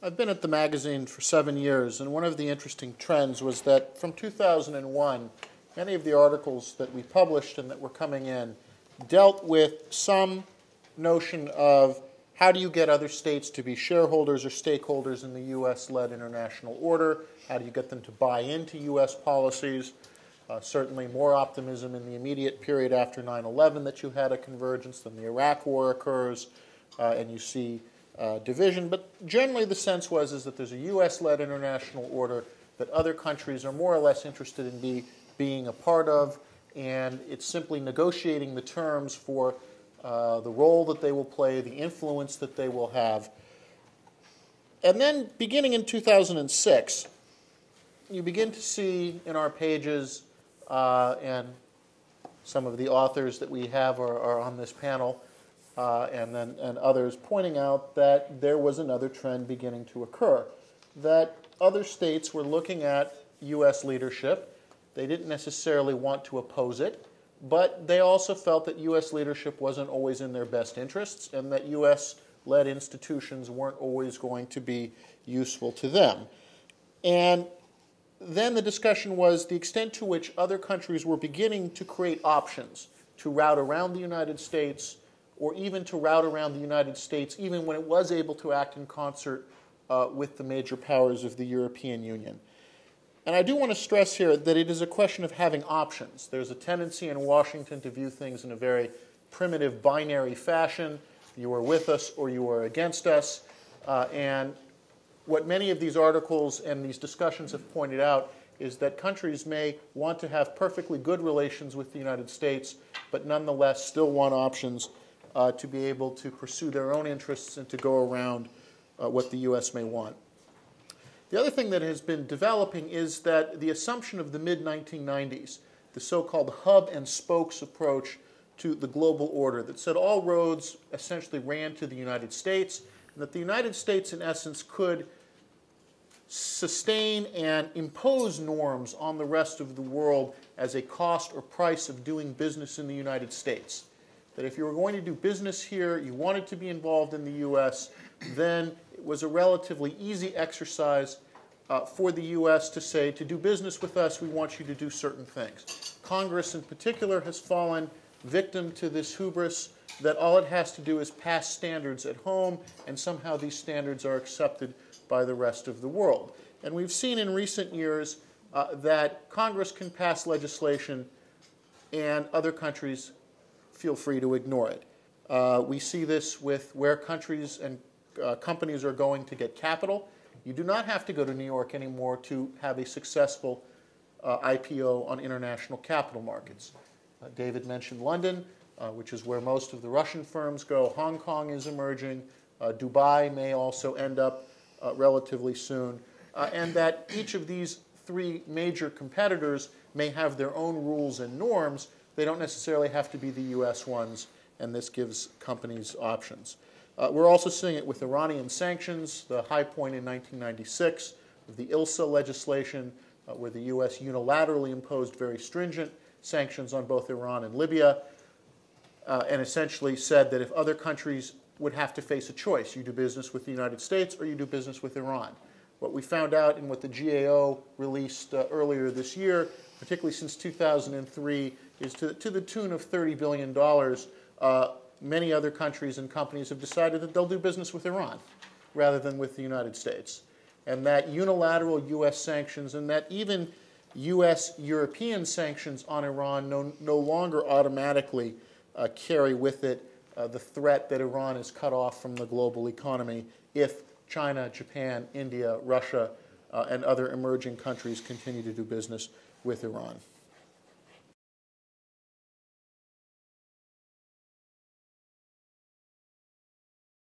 I've been at the magazine for 7 years, and one of the interesting trends was that from 2001, many of the articles that we published and that were coming in dealt with some notion of how do you get other states to be shareholders or stakeholders in the U.S.-led international order? How do you get them to buy into U.S. policies? Certainly more optimism in the immediate period after 9/11 that you had a convergence than the Iraq War occurs, and you see division. But generally the sense is that there's a U.S.-led international order that other countries are more or less interested in being a part of, and it's simply negotiating the terms for the role that they will play, the influence that they will have. And then beginning in 2006, you begin to see in our pages, and some of the authors that we have are on this panel, and others pointing out that there was another trend beginning to occur, that other states were looking at U.S. leadership. They didn't necessarily want to oppose it, but they also felt that U.S. leadership wasn't always in their best interests and that U.S.-led institutions weren't always going to be useful to them. And then the discussion was the extent to which other countries were beginning to create options to route around the United States, or even to route around the United States, even when it was able to act in concert with the major powers of the European Union. And I do want to stress here that it is a question of having options. There's a tendency in Washington to view things in a very primitive binary fashion. You are with us or you are against us. And what many of these articles and these discussions have pointed out is that countries may want to have perfectly good relations with the United States, but nonetheless still want options to be able to pursue their own interests and to go around what the U.S. may want. The other thing that has been developing is that the assumption of the mid-1990s, the so-called hub and spokes approach to the global order, that said all roads essentially ran to the United States, and that the United States, in essence, could sustain and impose norms on the rest of the world as a cost or price of doing business in the United States. That if you were going to do business here, you wanted to be involved in the U.S., then it was a relatively easy exercise for the U.S. to say, to do business with us, we want you to do certain things. Congress in particular has fallen victim to this hubris that all it has to do is pass standards at home, and somehow these standards are accepted by the rest of the world. And we've seen in recent years that Congress can pass legislation and other countries feel free to ignore it. We see this with where countries and companies are going to get capital. You do not have to go to New York anymore to have a successful IPO on international capital markets. David mentioned London, which is where most of the Russian firms go. Hong Kong is emerging. Dubai may also end up relatively soon. And that each of these three major competitors may have their own rules and norms. They don't necessarily have to be the U.S. ones, and this gives companies options. We're also seeing it with Iranian sanctions, the high point in 1996 of the ILSA legislation, where the U.S. unilaterally imposed very stringent sanctions on both Iran and Libya, and essentially said that if other countries would have to face a choice, you do business with the United States or you do business with Iran. What we found out in what the GAO released earlier this year, particularly since 2003, is to the tune of $30 billion. Many other countries and companies have decided that they'll do business with Iran rather than with the United States. And that unilateral U.S. sanctions and that even U.S.-European sanctions on Iran no longer automatically carry with it the threat that Iran is cut off from the global economy if China, Japan, India, Russia, and other emerging countries continue to do business with Iran.